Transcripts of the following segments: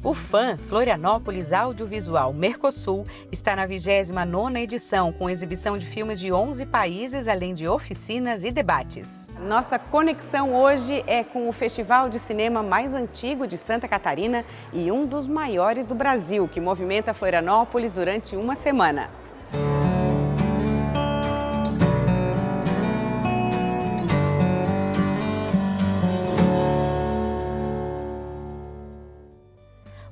O FAM, Florianópolis Audiovisual Mercosul, está na 29ª edição, com exibição de filmes de 11 países, além de oficinas e debates. Nossa conexão hoje é com o festival de cinema mais antigo de Santa Catarina e um dos maiores do Brasil, que movimenta Florianópolis durante uma semana.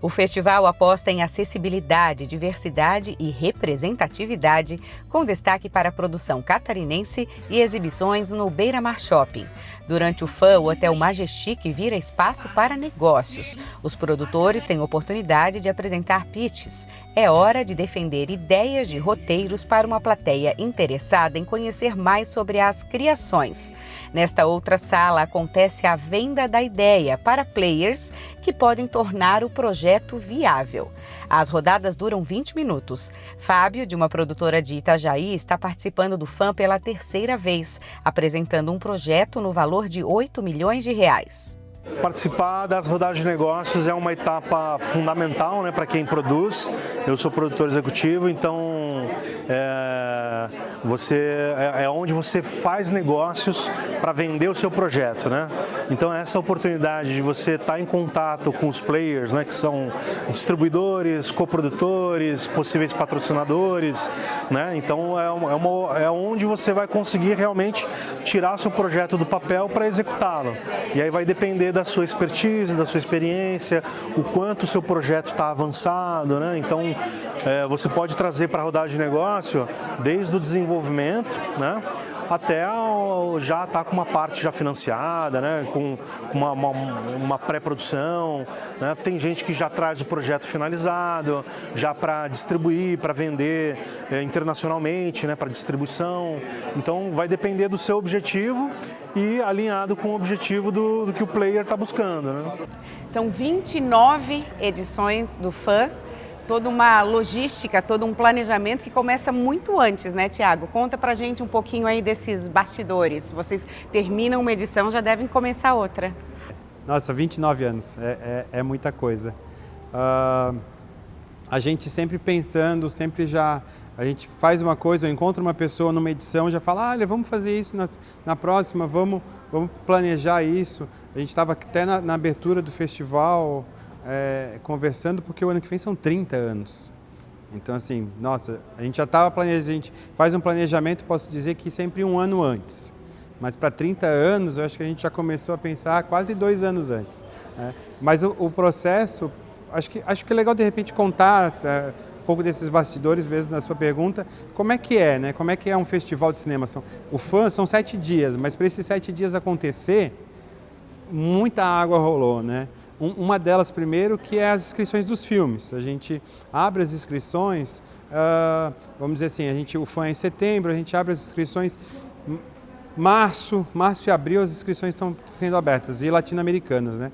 O festival aposta em acessibilidade, diversidade e representatividade, com destaque para a produção catarinense e exibições no Beira Mar Shopping. Durante o FAM, o Hotel Majestic vira espaço para negócios. Os produtores têm oportunidade de apresentar pitches. É hora de defender ideias de roteiros para uma plateia interessada em conhecer mais sobre as criações. Nesta outra sala acontece a venda da ideia para players que podem tornar o projeto viável. As rodadas duram 20 minutos. Fábio, de uma produtora de Itajaí, está participando do FAM pela terceira vez, apresentando um projeto no valor de R$8 milhões. Participar das rodadas de negócios é uma etapa fundamental, né, para quem produz. Eu sou produtor executivo, então é onde você faz negócios para vender o seu projeto, né? Então essa oportunidade de você estar em contato com os players, né, que são distribuidores, coprodutores, possíveis patrocinadores, né? Então é onde você vai conseguir realmente tirar o seu projeto do papel para executá-lo. E aí vai depender da sua expertise, da sua experiência, o quanto o seu projeto está avançado, né? Então você pode trazer para a rodada de negócio desde o desenvolvimento, né, até já estar com uma parte já financiada, né, com uma pré-produção, né? Tem gente que já traz o projeto finalizado, já para distribuir, para vender internacionalmente, né, para distribuição. Então vai depender do seu objetivo e alinhado com o objetivo do que o player está buscando, né? São 29 edições do FAM. Toda uma logística, todo um planejamento que começa muito antes, né, Tiago? Conta pra gente um pouquinho aí desses bastidores. Vocês terminam uma edição, já devem começar outra. Nossa, 29 anos, é muita coisa. A gente sempre pensando, a gente faz uma coisa, eu encontro uma pessoa numa edição, já fala, olha, vamos fazer isso na próxima, vamos planejar isso. A gente estava até na abertura do festival, conversando, porque o ano que vem são 30 anos. Então, assim, nossa, a gente já estava planejando, a gente faz um planejamento, posso dizer que sempre um ano antes. Mas para 30 anos, eu acho que a gente já começou a pensar quase 2 anos antes, né? Mas o processo, acho que é legal, de repente, contar um pouco desses bastidores mesmo na sua pergunta. Como é que é, né? Como é que é um festival de cinema? O FAM são 7 dias, mas para esses 7 dias acontecer, muita água rolou, né? Uma delas, primeiro, que é as inscrições dos filmes. A gente abre as inscrições, vamos dizer assim, o FAM é em setembro, a gente abre as inscrições março e abril, as inscrições estão sendo abertas, e latino-americanas, né?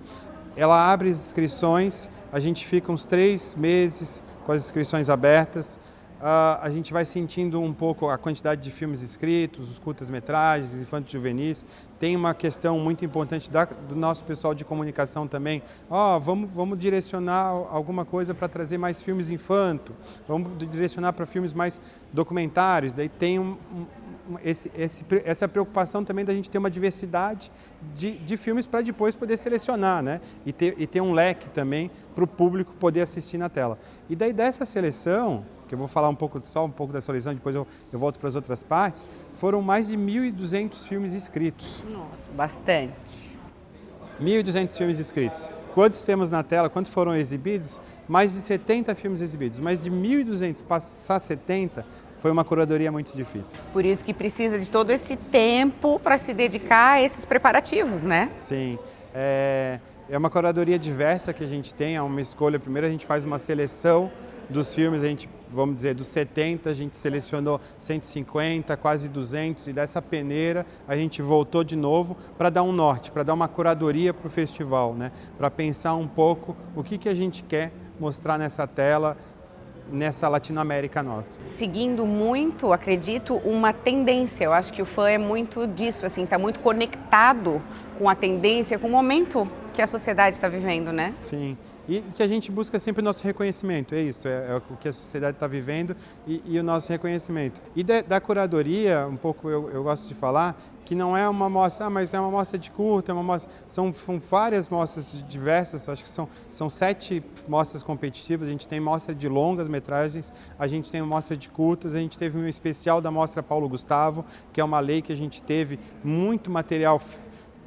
Ela abre as inscrições, a gente fica uns 3 meses com as inscrições abertas. A gente vai sentindo um pouco a quantidade de filmes inscritos, os curtas-metragens, infantos juvenis. Tem uma questão muito importante do nosso pessoal de comunicação também. Vamos direcionar alguma coisa para trazer mais filmes infanto, vamos direcionar para filmes mais documentários. Daí tem essa preocupação também da gente ter uma diversidade de filmes para depois poder selecionar, né? E ter um leque também para o público poder assistir na tela. E daí dessa seleção, que eu vou falar só um pouco da seleção, depois eu volto para as outras partes, foram mais de 1.200 filmes inscritos. Nossa, bastante. 1.200 filmes inscritos. Quantos temos na tela, quantos foram exibidos? Mais de 70 filmes exibidos. Mais de 1.200, passar 70, foi uma curadoria muito difícil. Por isso que precisa de todo esse tempo para se dedicar a esses preparativos, né? Sim. É uma curadoria diversa que a gente tem, é uma escolha. Primeiro a gente faz uma seleção dos filmes, vamos dizer, dos 70, a gente selecionou 150, quase 200, e dessa peneira a gente voltou de novo para dar um norte, para dar uma curadoria para o festival, né? Para pensar um pouco o que a gente quer mostrar nessa tela, nessa Latinoamérica nossa. Seguindo muito, acredito, uma tendência. Eu acho que o FAM é muito disso, assim, está muito conectado com a tendência, com o momento que a sociedade está vivendo, né? Sim, e que a gente busca sempre o nosso reconhecimento, é isso, é o que a sociedade está vivendo e o nosso reconhecimento. E da curadoria, um pouco eu gosto de falar, que não é uma mostra, mas é uma mostra de curta, é uma mostra, são várias mostras diversas, acho que são 7 mostras competitivas, a gente tem mostra de longas metragens, a gente tem mostra de curtas, a gente teve um especial da mostra Paulo Gustavo, que é uma lei que a gente teve muito material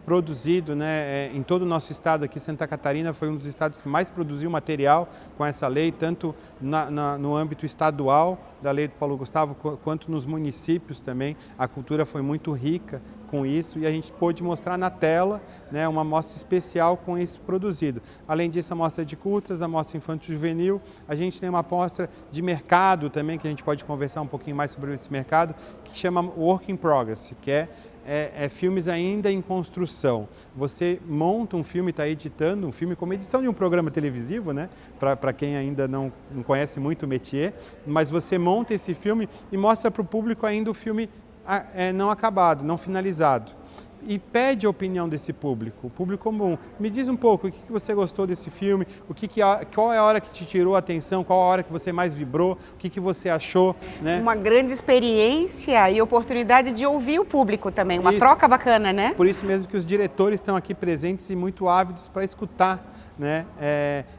produzido, né, em todo o nosso estado aqui. Santa Catarina foi um dos estados que mais produziu material com essa lei, tanto no âmbito estadual da lei do Paulo Gustavo, quanto nos municípios também. A cultura foi muito rica com isso e a gente pôde mostrar na tela, né, uma mostra especial com isso produzido. Além disso, a mostra de curtas, a mostra infanto-juvenil, a gente tem uma mostra de mercado também, que a gente pode conversar um pouquinho mais sobre esse mercado, que chama Work in Progress, que é filmes ainda em construção. Você monta um filme, está editando um filme como edição de um programa televisivo, né? Para quem ainda não conhece muito o métier, mas você monta esse filme e mostra para o público ainda o filme não acabado, não finalizado. E pede a opinião desse público, o público comum. Me diz um pouco o que você gostou desse filme, qual é a hora que te tirou a atenção, qual a hora que você mais vibrou, o que você achou, né? Uma grande experiência e oportunidade de ouvir o público também, uma troca bacana, né? Por isso mesmo que os diretores estão aqui presentes e muito ávidos para escutar, né,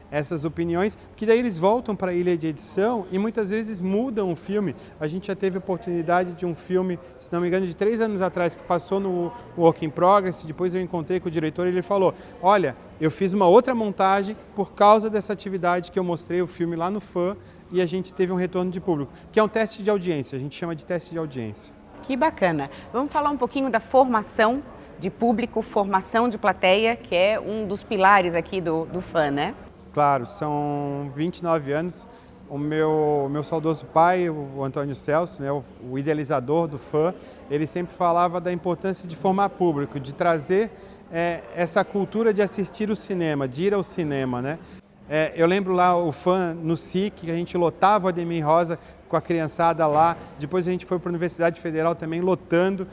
essas opiniões, que daí eles voltam para a ilha de edição e muitas vezes mudam o filme. A gente já teve a oportunidade de um filme, se não me engano, de 3 anos atrás, que passou no Work in Progress, depois eu encontrei com o diretor e ele falou, olha, eu fiz uma outra montagem por causa dessa atividade que eu mostrei o filme lá no FAM e a gente teve um retorno de público, que é um teste de audiência, a gente chama de teste de audiência. Que bacana. Vamos falar um pouquinho da formação de público, formação de plateia, que é um dos pilares aqui do FAM, né? Claro, são 29 anos. O meu saudoso pai, o Antônio Celso, né, o idealizador do FAM, ele sempre falava da importância de formar público, de trazer essa cultura de assistir o cinema, de ir ao cinema, né? Eu lembro lá o FAM no SIC, que a gente lotava o Ademir Rosa com a criançada lá, depois a gente foi para a Universidade Federal também lotando,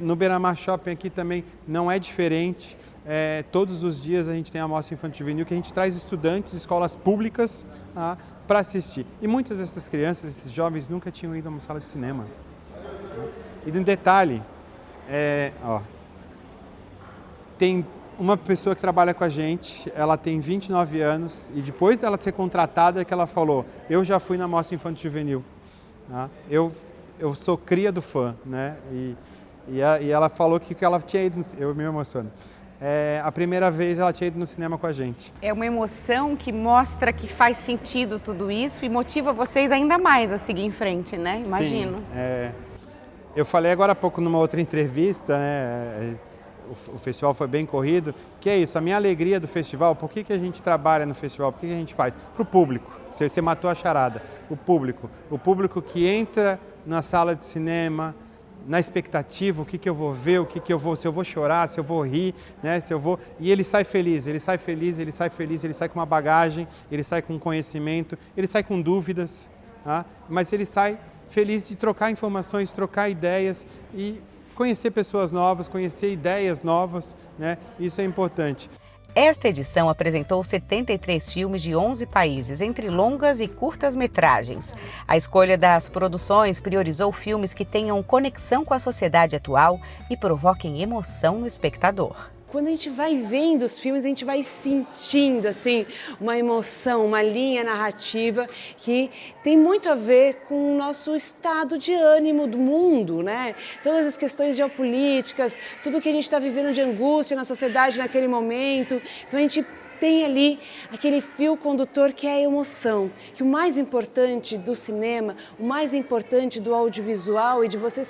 no Beira-Mar Shopping aqui também não é diferente, todos os dias a gente tem a mostra infanto-juvenil que a gente traz estudantes de escolas públicas para assistir. E muitas dessas crianças, esses jovens nunca tinham ido a uma sala de cinema. E um detalhe, tem uma pessoa que trabalha com a gente, ela tem 29 anos e depois dela ser contratada é que ela falou, eu já fui na mostra infanto-juvenil, eu sou cria do FAM, né? E ela falou que ela tinha ido, eu me emociono, a primeira vez ela tinha ido no cinema com a gente. É uma emoção que mostra que faz sentido tudo isso e motiva vocês ainda mais a seguir em frente, né? Imagino. Sim, eu falei agora há pouco numa outra entrevista, né? O festival foi bem corrido, que é isso, a minha alegria do festival, por que a gente trabalha no festival, por que a gente faz? Para o público, você matou a charada, o público que entra na sala de cinema, na expectativa, o que eu vou ver, se eu vou chorar, se eu vou rir, né, e ele sai feliz, ele sai com uma bagagem, ele sai com conhecimento, ele sai com dúvidas, mas ele sai feliz de trocar informações, trocar ideias e conhecer pessoas novas, conhecer ideias novas, né? Isso é importante. Esta edição apresentou 73 filmes de 11 países, entre longas e curtas metragens. A escolha das produções priorizou filmes que tenham conexão com a sociedade atual e provoquem emoção no espectador. Quando a gente vai vendo os filmes, a gente vai sentindo assim, uma emoção, uma linha narrativa que tem muito a ver com o nosso estado de ânimo do mundo, né? Todas as questões geopolíticas, tudo que a gente está vivendo de angústia na sociedade naquele momento. Então a gente tem ali aquele fio condutor que é a emoção, que o mais importante do cinema, o mais importante do audiovisual e de você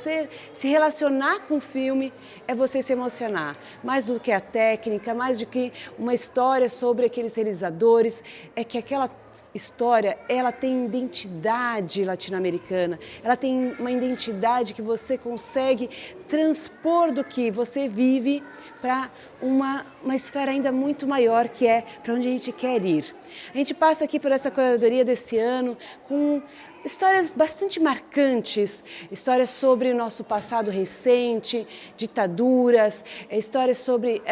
se relacionar com o filme é você se emocionar. Mais do que a técnica, mais do que uma história sobre aqueles realizadores, é que aquela história, ela tem identidade latino-americana, ela tem uma identidade que você consegue transpor do que você vive para uma esfera ainda muito maior, que é para onde a gente quer ir. A gente passa aqui por essa curadoria desse ano com histórias bastante marcantes, histórias sobre o nosso passado recente, ditaduras, histórias sobre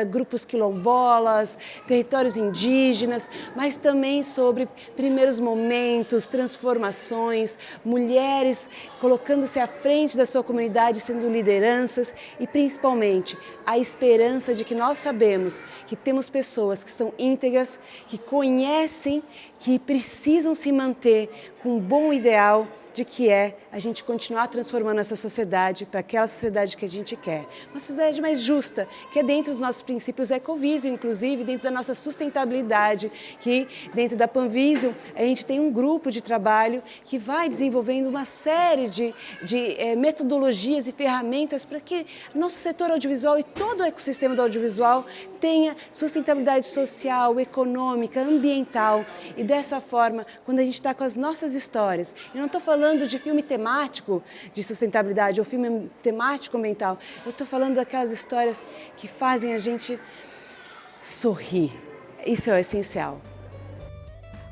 grupos quilombolas, territórios indígenas, mas também sobre primeiros momentos, transformações, mulheres colocando-se à frente da sua comunidade, sendo lideranças e principalmente a esperança de que nós sabemos que temos pessoas que são íntegras, que conhecem, que precisam se manter com um bom ideal de que é a gente continuar transformando essa sociedade para aquela sociedade que a gente quer. Uma sociedade mais justa, que é dentro dos nossos princípios Ecovision, inclusive dentro da nossa sustentabilidade, que dentro da Panvision a gente tem um grupo de trabalho que vai desenvolvendo uma série de metodologias e ferramentas para que nosso setor audiovisual e todo o ecossistema do audiovisual tenha sustentabilidade social, econômica, ambiental. E dessa forma, quando a gente está com as nossas histórias, eu não estou falando de filme temático de sustentabilidade ou filme temático ambiental, eu estou falando daquelas histórias que fazem a gente sorrir. Isso é o essencial.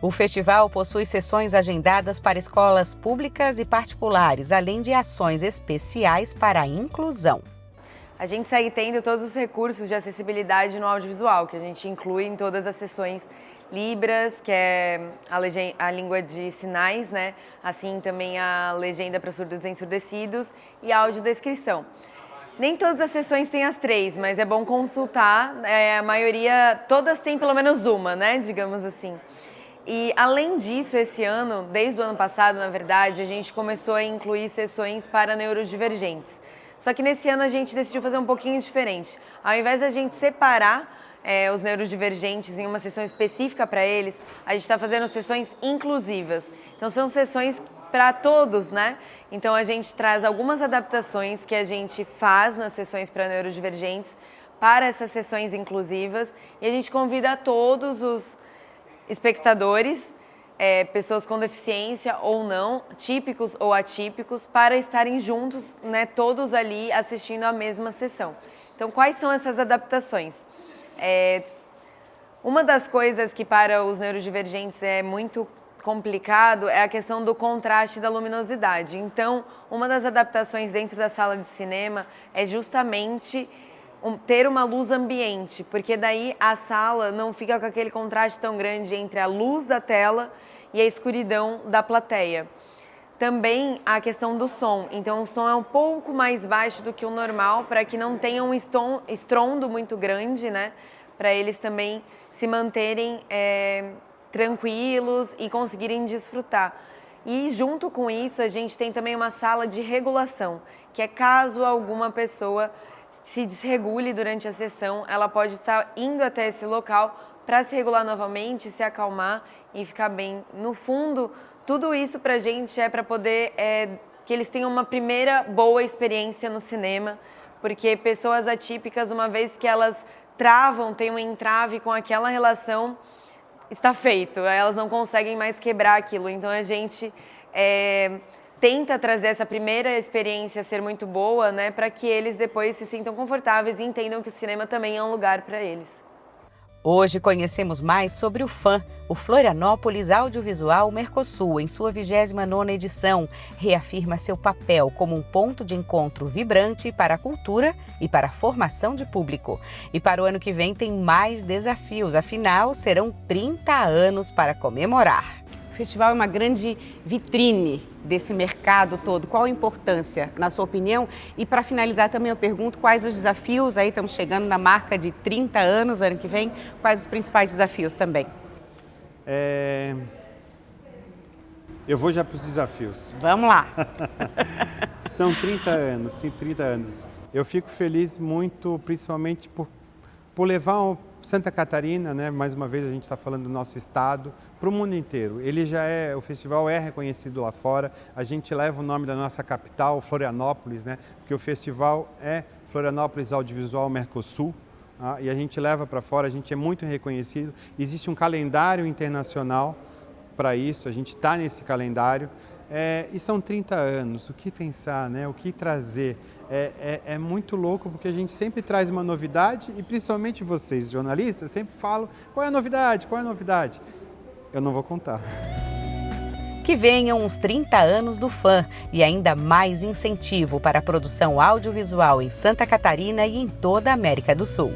O festival possui sessões agendadas para escolas públicas e particulares, além de ações especiais para a inclusão. A gente segue tendo todos os recursos de acessibilidade no audiovisual, que a gente inclui em todas as sessões Libras, que é a língua de sinais, né? Assim também a legenda para surdos e ensurdecidos e a audiodescrição. Nem todas as sessões têm as 3, mas é bom consultar, a maioria, todas têm pelo menos uma, né? Digamos assim. E além disso, esse ano, desde o ano passado, na verdade, a gente começou a incluir sessões para neurodivergentes. Só que nesse ano a gente decidiu fazer um pouquinho diferente. Ao invés da gente separar os neurodivergentes em uma sessão específica para eles, a gente está fazendo sessões inclusivas. Então são sessões para todos, né? Então a gente traz algumas adaptações que a gente faz nas sessões para neurodivergentes para essas sessões inclusivas e a gente convida todos os espectadores, pessoas com deficiência ou não, típicos ou atípicos, para estarem juntos, né, todos ali assistindo a mesma sessão. Então quais são essas adaptações? Uma das coisas que para os neurodivergentes é muito complicado é a questão do contraste da luminosidade. Então, uma das adaptações dentro da sala de cinema é justamente ter uma luz ambiente, porque daí a sala não fica com aquele contraste tão grande entre a luz da tela e a escuridão da plateia. Também a questão do som, então o som é um pouco mais baixo do que o normal para que não tenha um estrondo muito grande, né? Para eles também se manterem tranquilos e conseguirem desfrutar. E junto com isso a gente tem também uma sala de regulação, que é caso alguma pessoa se desregule durante a sessão, ela pode estar indo até esse local para se regular novamente, se acalmar e ficar bem. No fundo, tudo isso para a gente é para poder que eles tenham uma primeira boa experiência no cinema, porque pessoas atípicas, uma vez que elas travam, têm um entrave com aquela relação, está feito, elas não conseguem mais quebrar aquilo. Então a gente tenta trazer essa primeira experiência a ser muito boa, né, para que eles depois se sintam confortáveis e entendam que o cinema também é um lugar para eles. Hoje conhecemos mais sobre o FAM, o Florianópolis Audiovisual Mercosul, em sua 29ª edição, reafirma seu papel como um ponto de encontro vibrante para a cultura e para a formação de público. E para o ano que vem tem mais desafios, afinal serão 30 anos para comemorar. O festival é uma grande vitrine desse mercado todo. Qual a importância, na sua opinião? E para finalizar também eu pergunto quais os desafios, aí estamos chegando na marca de 30 anos, ano que vem, quais os principais desafios também? Eu vou já para os desafios. Vamos lá! São 30 anos, sim, 30 anos. Eu fico feliz muito, principalmente por levar Santa Catarina, né, mais uma vez a gente está falando do nosso estado, para o mundo inteiro. O festival é reconhecido lá fora, a gente leva o nome da nossa capital, Florianópolis, né, porque o festival é Florianópolis Audiovisual Mercosul, e a gente leva para fora, a gente é muito reconhecido. Existe um calendário internacional para isso, a gente está nesse calendário. E são 30 anos, o que pensar, né? O que trazer? É muito louco porque a gente sempre traz uma novidade e principalmente vocês, jornalistas, sempre falam qual é a novidade, qual é a novidade? Eu não vou contar. Que venham uns 30 anos do FAM e ainda mais incentivo para a produção audiovisual em Santa Catarina e em toda a América do Sul.